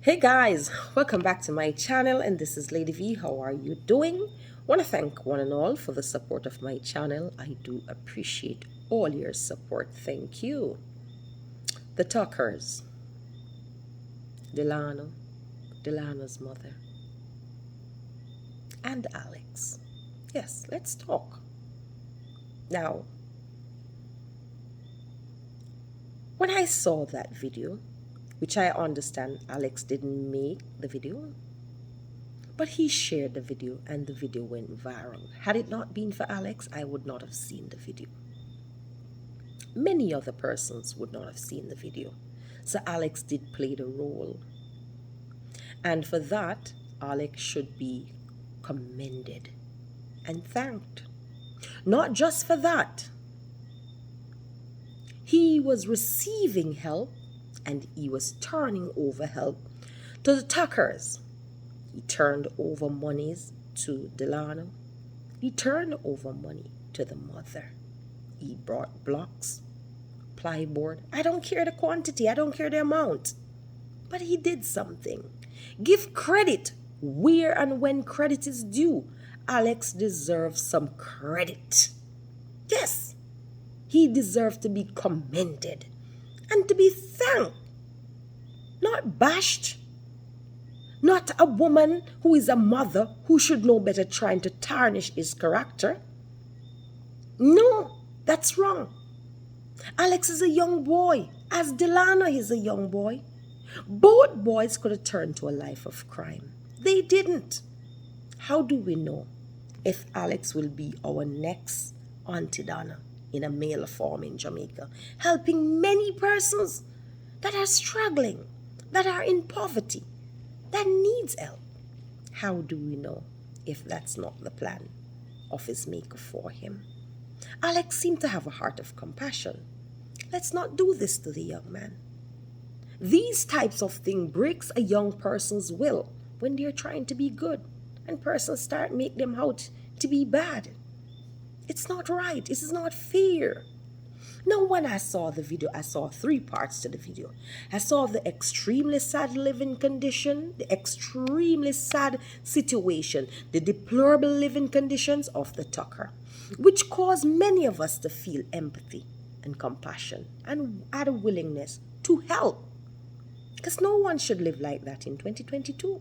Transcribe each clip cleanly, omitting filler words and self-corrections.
Hey guys, welcome back to my channel, and this is Lady V. How are you doing? Want to thank one and all for the support of my channel. I do appreciate all your support. Thank you. The Tuckers, Delano's mother, and Alex. Yes, let's talk. Now, when I saw that video, which I understand Alex didn't make the video, but he shared the video and the video went viral. Had it not been for Alex, I would not have seen the video. Many other persons would not have seen the video. So Alex did play the role. And for that, Alex should be commended and thanked. Not just for that. He was receiving help and he was turning over help to the Tuckers. He turned over monies to Delano. He turned over money to the mother. He brought blocks, plyboard. I don't care the quantity. I don't care the amount. But he did something. Give credit where and when credit is due. Alex deserves some credit. Yes, he deserves to be commended and to be thanked, not bashed. Not a woman who is a mother who should know better trying to tarnish his character. No, that's wrong. Alex is a young boy, as Delano is a young boy. Both boys could have turned to a life of crime. They didn't. How do we know if Alex will be our next Auntie Donna in a male form in Jamaica, helping many persons that are struggling, that are in poverty, that needs help? How do we know if that's not the plan of his maker for him? Alex seemed to have a heart of compassion. Let's not do this to the young man. These types of things breaks a young person's will when they're trying to be good and persons start make them out to be bad. It's not right. This is not fair. Now, when I saw the video, I saw three parts to the video. I saw the extremely sad living condition, the extremely sad situation, the deplorable living conditions of the Tucker, which caused many of us to feel empathy and compassion and had a willingness to help. Because no one should live like that in 2022.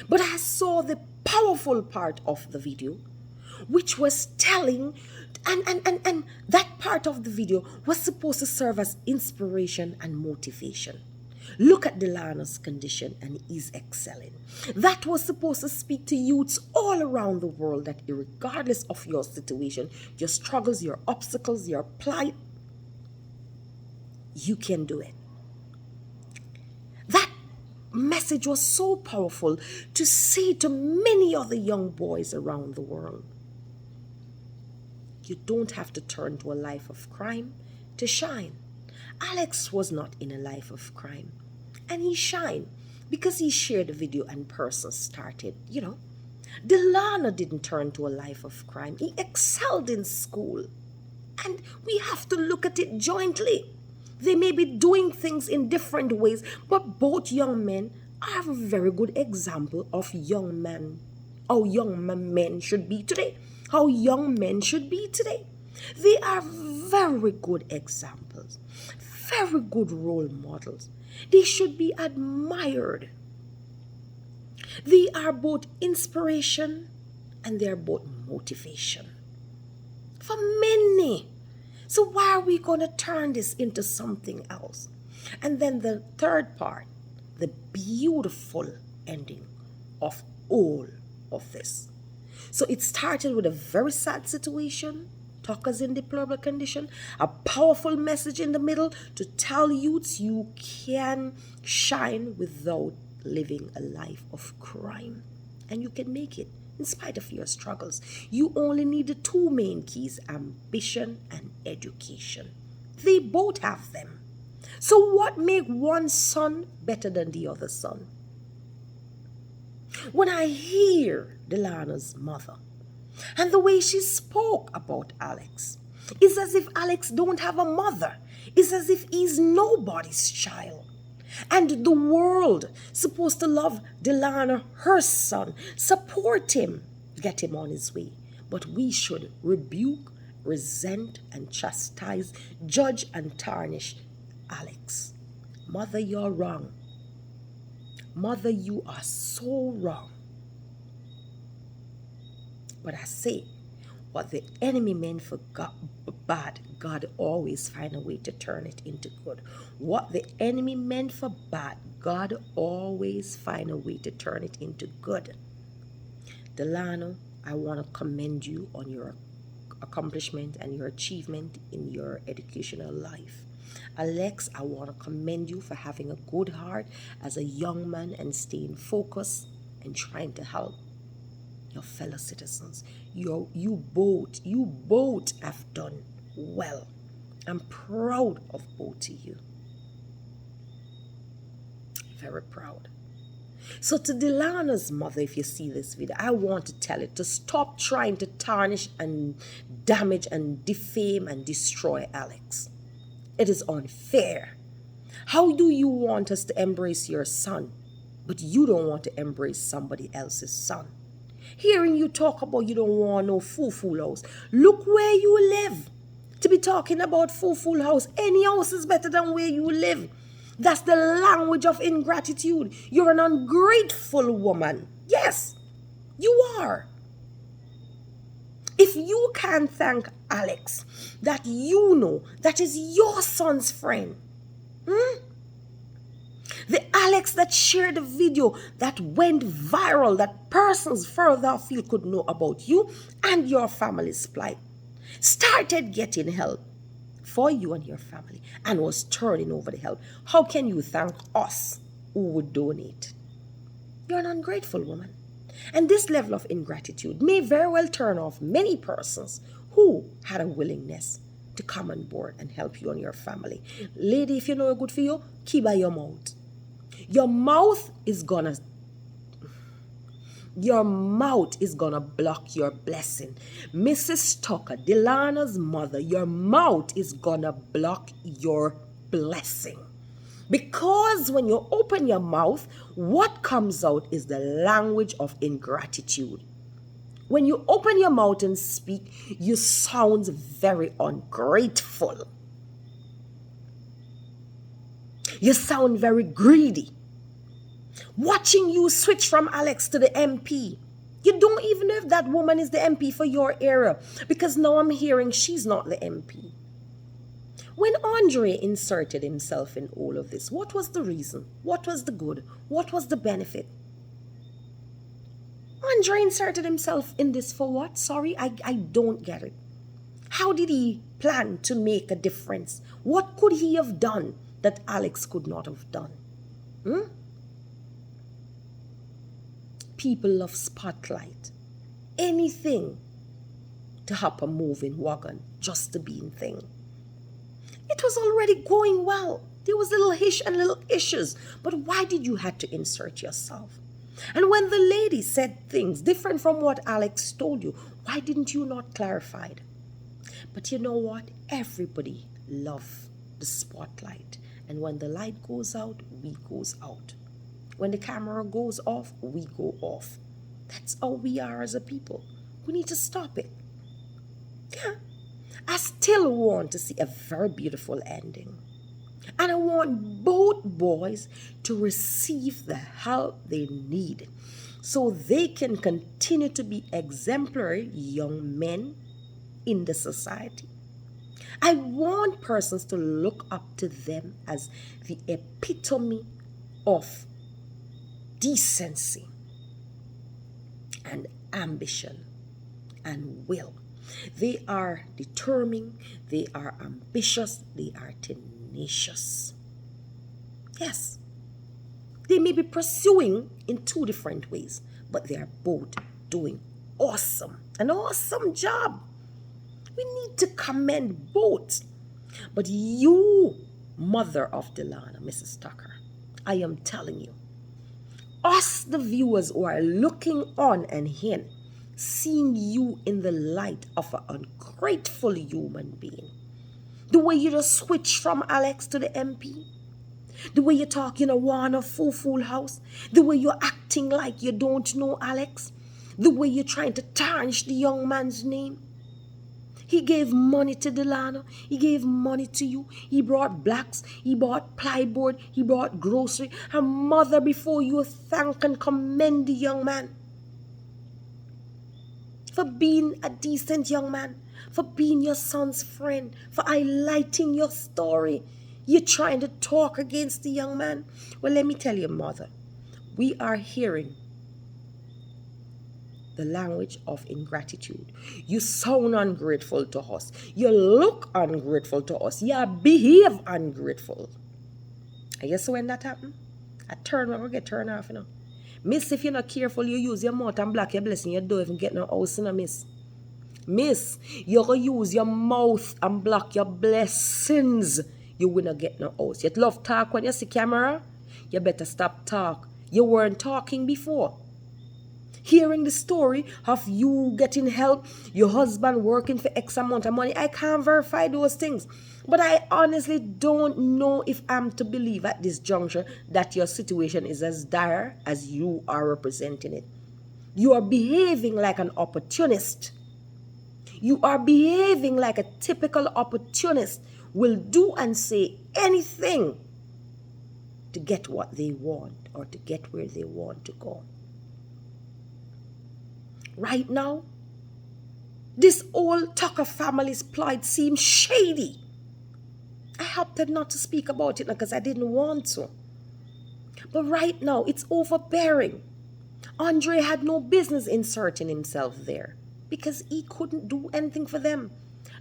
But I saw the powerful part of the video, which was telling, and that part of the video was supposed to serve as inspiration and motivation. Look at Delano's condition and he's excelling. That was supposed to speak to youths all around the world that regardless of your situation, your struggles, your obstacles, your plight, you can do it. That message was so powerful to say to many other young boys around the world. You don't have to turn to a life of crime to shine. Alex was not in a life of crime. And he shined because he shared the video and person started, Delano didn't turn to a life of crime. He excelled in school. And we have to look at it jointly. They may be doing things in different ways, but both young men are a very good example of young men, how young men should be today. How young men should be today. They are very good examples, very good role models. They should be admired. They are both inspiration and they are both motivation for many. So why are we going to turn this into something else? And then the third part, the beautiful ending of all of this. So it started with a very sad situation, Tuckers in deplorable condition, a powerful message in the middle to tell youths you can shine without living a life of crime. And you can make it in spite of your struggles. You only need the two main keys, ambition and education. They both have them. So what makes one son better than the other son? When I hear Delano's mother and the way she spoke about Alex, it's as if Alex don't have a mother. It's as if he's nobody's child. And the world supposed to love Delano, her son, support him, get him on his way. But we should rebuke, resent, and chastise, judge, and tarnish Alex. Mother, you're wrong. Mother, you are so wrong. But I say, what the enemy meant for bad, God always find a way to turn it into good. What the enemy meant for bad, God always find a way to turn it into good. Delano, I want to commend you on your accomplishment and your achievement in your educational life. Alex, I want to commend you for having a good heart as a young man and staying focused and trying to help your fellow citizens. You both have done well. I'm proud of both of you. Very proud. So to Delano's mother, if you see this video, I want to tell it to stop trying to tarnish and damage and defame and destroy Alex. It is unfair. How do you want us to embrace your son, but you don't want to embrace somebody else's son? Hearing you talk about you don't want no full house. Look where you live. To be talking about full house. Any house is better than where you live. That's the language of ingratitude. You're an ungrateful woman. Yes, you are. If you can't thank Alex, that you know that is your son's friend, the Alex that shared the video that went viral, that persons further afield could know about you and your family's plight, started getting help for you and your family and was turning over the help. How can you thank us who would donate? You're an ungrateful woman. And this level of ingratitude may very well turn off many persons who had a willingness to come on board and help you and your family. Lady, if you know it's good for you, keep by your mouth. Your mouth is gonna block your blessing. Mrs. Tucker, Delano's mother, your mouth is gonna block your blessing. Because when you open your mouth, what comes out is the language of ingratitude. When you open your mouth and speak, you sound very ungrateful. You sound very greedy. Watching you switch from Alex to the MP. You don't even know if that woman is the MP for your area, because now I'm hearing she's not the MP. When Andre inserted himself in all of this, what was the reason? What was the good? What was the benefit? Andre inserted himself in this for what? Sorry, I don't get it. How did he plan to make a difference? What could he have done that Alex could not have done? People love spotlight. Anything to help a moving wagon, just to be in thing. It was already going well. There was little hish and little issues. But why did you have to insert yourself? And when the lady said things different from what Alex told you, why didn't you not clarify it? But you know what? Everybody loves the spotlight. And when the light goes out, we goes out. When the camera goes off, we go off. That's how we are as a people. We need to stop it. Yeah. I still want to see a very beautiful ending. And I want both boys to receive the help they need so they can continue to be exemplary young men in the society. I want persons to look up to them as the epitome of decency and ambition and will. They are determined, they are ambitious, they are tenacious. Yes, they may be pursuing in two different ways, but they are both doing an awesome job. We need to commend both. But you, mother of Delano, Mrs. Tucker, I am telling you, us the viewers who are looking on and in, seeing you in the light of an ungrateful human being. The way you just switched from Alex to the MP. The way you talk, you know, want a full house. The way you're acting like you don't know Alex. The way you're trying to tarnish the young man's name. He gave money to Delano. He gave money to you. He brought blacks. He bought plyboard. He brought grocery. Her mother before you thank and commend the young man for being a decent young man, for being your son's friend, for highlighting your story. You're trying to talk against the young man. Well, let me tell you, mother, we are hearing the language of ingratitude. You sound ungrateful to us. You look ungrateful to us. You behave ungrateful. I guess when that happen, I get turned off, you know. Miss, if you're not careful, you use your mouth and block your blessing. You don't even get no house, you know, miss. Miss, you're going to use your mouth and block your blessings. You will not get no house. You love talk when you see camera. You better stop talk. You weren't talking before. Hearing the story of you getting help, your husband working for X amount of money, I can't verify those things. But I honestly don't know if I'm to believe at this juncture that your situation is as dire as you are representing it. You are behaving like an opportunist. You are behaving like a typical opportunist, will do and say anything to get what they want or to get where they want to go. Right now, this old Tucker family's plight seems shady. I opted not to speak about it because I didn't want to. But right now, it's overbearing. Andre had no business inserting himself there because he couldn't do anything for them.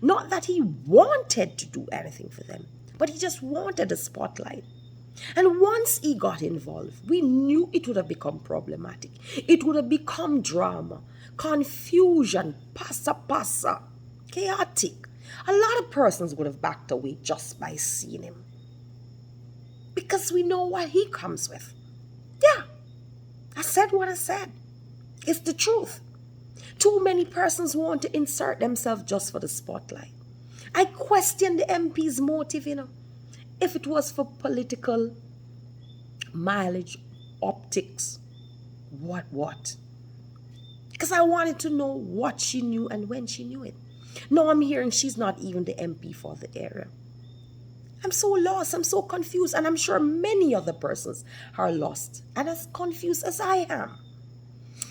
Not that he wanted to do anything for them, but he just wanted a spotlight. And once he got involved, we knew it would have become problematic. It would have become drama, confusion, passa, chaotic. A lot of persons would have backed away just by seeing him. Because we know what he comes with. Yeah, I said what I said. It's the truth. Too many persons want to insert themselves just for the spotlight. I question the MP's motive, you know. If it was for political mileage, optics, what? Because I wanted to know what she knew and when she knew it. Now I'm hearing she's not even the MP for the area. I'm so lost, I'm so confused, and I'm sure many other persons are lost and as confused as I am.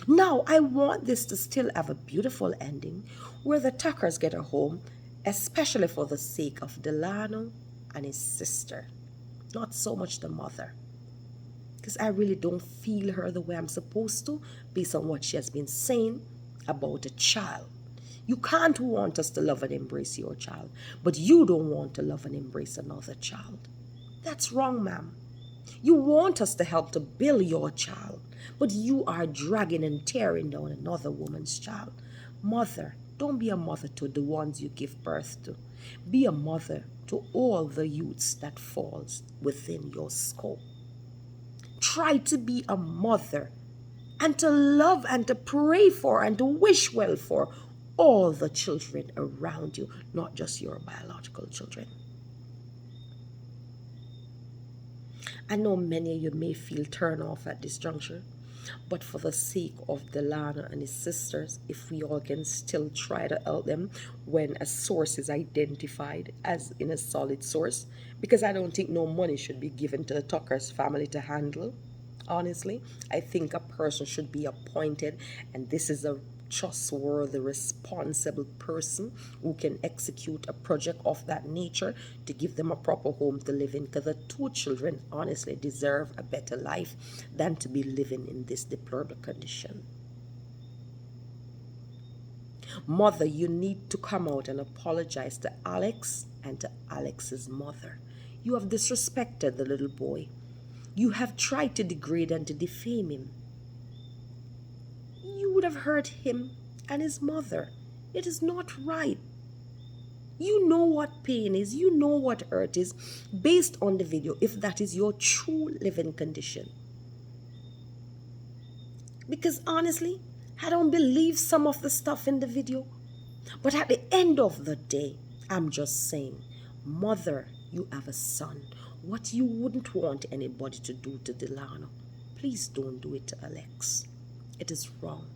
Now I want this to still have a beautiful ending where the Tuckers get a home, especially for the sake of Delano and his sister, not so much the mother, because I really don't feel her the way I'm supposed to based on what she has been saying about a child. You can't want us to love and embrace your child, but you don't want to love and embrace another child. That's wrong, ma'am. You want us to help to build your child, but you are dragging and tearing down another woman's child. Mother, don't be a mother to the ones you give birth to. Be a mother to all the youths that falls within your scope. Try to be a mother and to love and to pray for and to wish well for all the children around you, not just your biological children. I know many of you may feel turned off at this juncture, but for the sake of Delano and his sisters, if we all can still try to help them when a source is identified as in a solid source, because I don't think no money should be given to the Tucker's family to handle. Honestly, I think a person should be appointed, and this is a trustworthy, responsible person who can execute a project of that nature to give them a proper home to live in, because the two children honestly deserve a better life than to be living in this deplorable condition. Mother, you need to come out and apologize to Alex and to Alex's mother. You have disrespected the little boy. You have tried to degrade and to defame him. You would have hurt him and his mother. It is not right. You know what pain is. You know what hurt is based on the video, if that is your true living condition. Because honestly, I don't believe some of the stuff in the video. But at the end of the day, I'm just saying, mother, you have a son. What you wouldn't want anybody to do to Delano, please don't do it to Alex. It is wrong.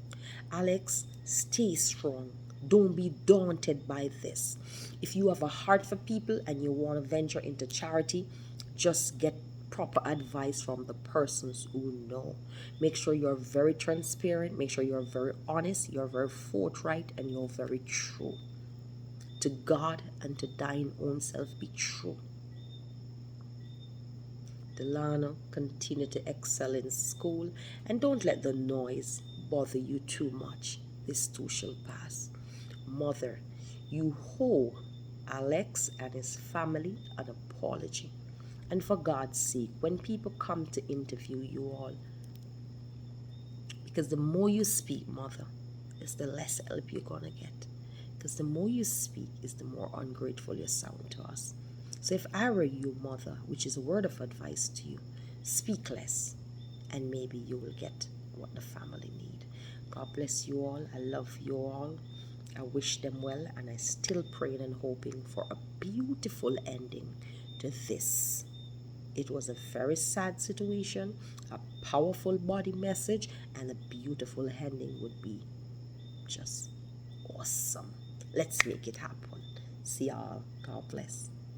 Alex, stay strong. Don't be daunted by this. If you have a heart for people and you want to venture into charity, just get proper advice from the persons who know. Make sure you're very transparent. Make sure you're very honest. You're very forthright and you're very true. To God and to thine own self be true. Delano, continue to excel in school and don't let the noise bother you too much. This too shall pass. Mother, you owe Alex and his family an apology. And for God's sake, when people come to interview you all, because the more you speak, mother, is the less help you're going to get. Because the more you speak is the more ungrateful you sound to us. So if I were you, mother, which is a word of advice to you, speak less and maybe you will get what the family need. God bless you all. I love you all. I wish them well, and I still praying and hoping for a beautiful ending to this. It was a very sad situation, a powerful body message, and a beautiful ending would be just awesome. Let's make it happen. See y'all. God bless.